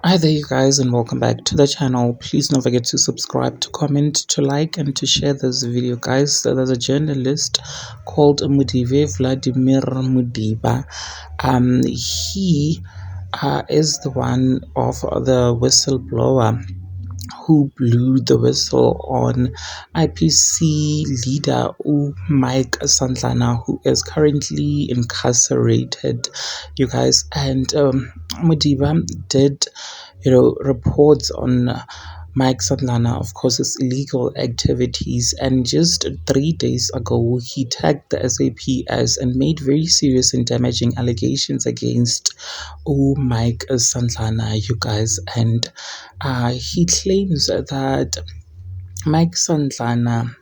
Hi there, you guys, and welcome back to the channel. Please don't forget to subscribe, to comment, to like, and to share this video, guys. So there's a journalist called Mudive Vladimir Mudiba. He is the one of the whistleblower who blew the whistle on IPC leader Mike Sandlana, who is currently incarcerated, you guys. And Mudiba did, reports on Mike Sandlana, of course, his illegal activities. And just 3 days ago, he tagged the SAPS and made very serious and damaging allegations against Mike Sandlana, you guys. And he claims that Mike Sandlana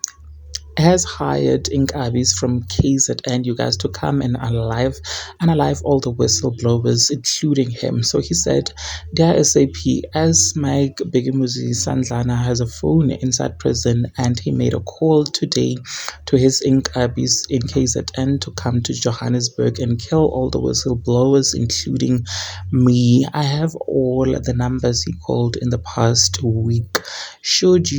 has hired Inkabis from KZN, you guys, to come and analyze all the whistleblowers, including him. So he said, "Dear SAP, as Mike Bigimuzi Sandlana has a phone inside prison, and he made a call today to his Inkabis in KZN to come to Johannesburg and kill all the whistleblowers, including me. I have all the numbers he called in the past week. Should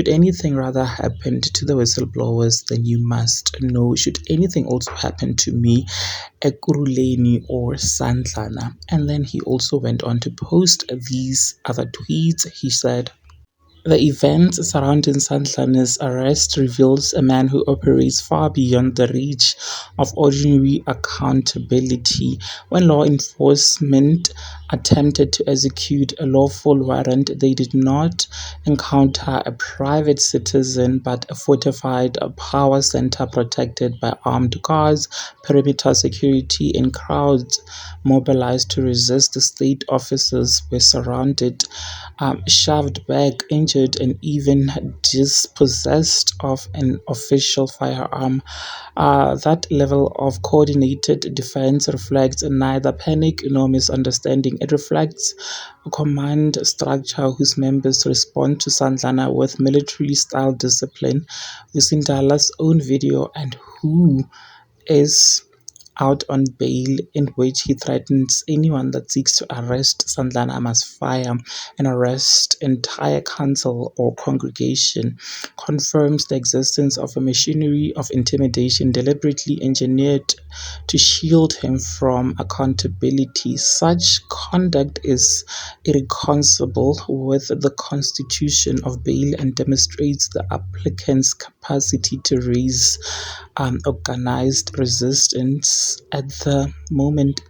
anything rather happen to the whistleblowers, then you must know. Should anything also happen to me, Ekuruleni or Sandlana." And then he also went on to post these other tweets. He said, "The events surrounding Sandlana's arrest reveals a man who operates far beyond the reach of ordinary accountability. When law enforcement attempted to execute a lawful warrant, they did not encounter a private citizen but a fortified power center protected by armed guards, perimeter security, and crowds mobilized to resist. The state officers were surrounded, shoved back, injured, and even dispossessed of an official firearm. That level of coordinated defense reflects neither panic nor misunderstanding. It reflects a command structure whose members respond to Sandlana with military-style discipline." Wisindala's own video, and who is out on bail, in which he threatens anyone that seeks to arrest Sandlana must fire and arrest entire council or congregation, confirms the existence of a machinery of intimidation deliberately engineered to shield him from accountability. Such conduct is irreconcilable with the constitution of bail and demonstrates the applicant's capacity to raise organized resistance. At the moment,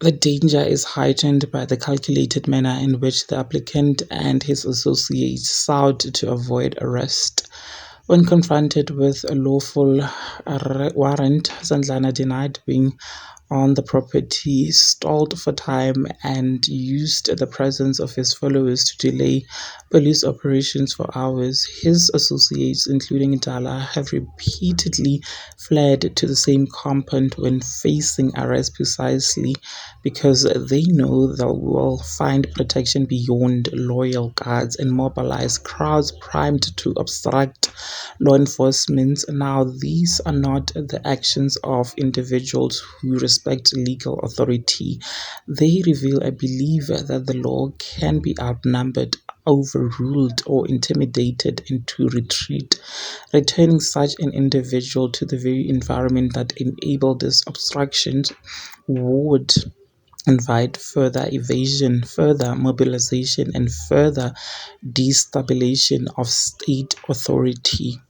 the danger is heightened by the calculated manner in which the applicant and his associates sought to avoid arrest. When confronted with a lawful warrant, Sandlana denied being on the property, stalled for time, and used the presence of his followers to delay police operations for hours. His associates, including Dala, have repeatedly fled to the same compound when facing arrest, precisely because they know they will find protection beyond loyal guards and mobilize crowds primed to obstruct law enforcement. Now, these are not the actions of individuals who respect legal authority. They reveal a belief that the law can be outnumbered, overruled, or intimidated into retreat. Returning such an individual to the very environment that enabled this obstruction would invite further evasion, further mobilization, and further destabilization of state authority.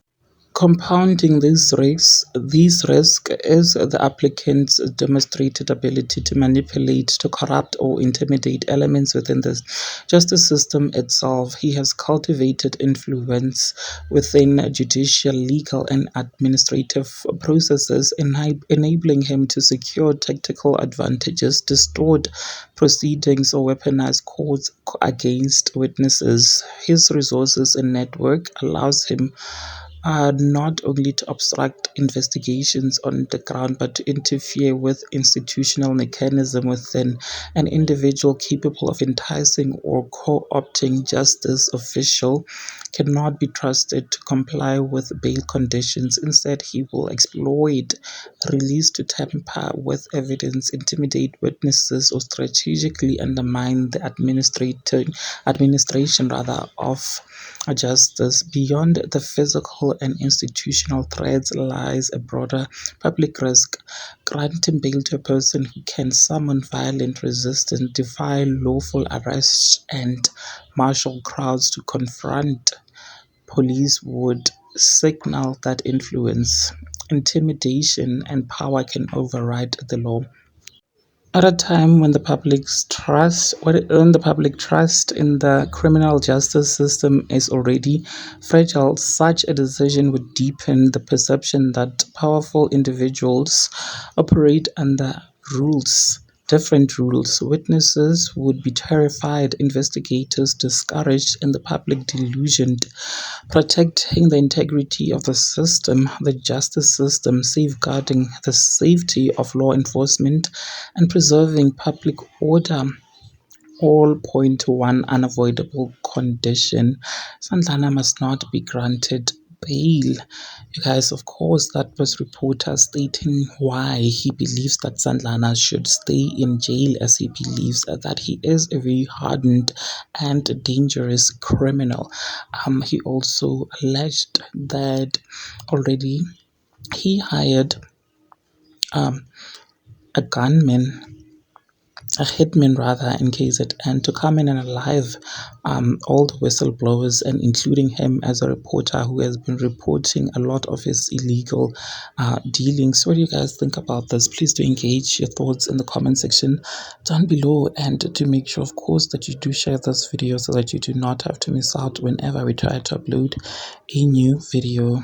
Compounding these risks is the applicant's demonstrated ability to manipulate, to corrupt, or intimidate elements within the justice system itself. He has cultivated influence within judicial, legal, and administrative processes, enabling him to secure tactical advantages, distort proceedings, or weaponize courts against witnesses. His resources and network allows him not only to obstruct investigations on the ground, but to interfere with institutional mechanism within an individual capable of enticing or co-opting justice official cannot be trusted to comply with bail conditions. Instead, he will exploit release to tamper with evidence, intimidate witnesses, or strategically undermine the administration of justice. Beyond the physical and institutional threats lies a broader public risk. Granting bail to a person who can summon violent resistance, defy lawful arrests, and marshal crowds to confront police would signal that influence, intimidation, and power can override the law. At a time when the public trust in the criminal justice system is already fragile, such a decision would deepen the perception that powerful individuals operate under rules different rules. Witnesses would be terrified, investigators discouraged, and the public delusioned. Protecting the integrity of the justice system, safeguarding the safety of law enforcement, and preserving public order all point to one unavoidable condition. Sandlana must not be granted bail. You guys, of course, that was reporter stating why he believes that Sandlana should stay in jail, as he believes that he is a very hardened and dangerous criminal. He also alleged that already he hired a gunman, a hitman rather, in KZN to come in and alive all the whistleblowers, and including him as a reporter who has been reporting a lot of his illegal dealings. What do you guys think about this? Please do engage your thoughts in the comment section down below, and to make sure, of course, that you do share this video so that you do not have to miss out whenever we try to upload a new video.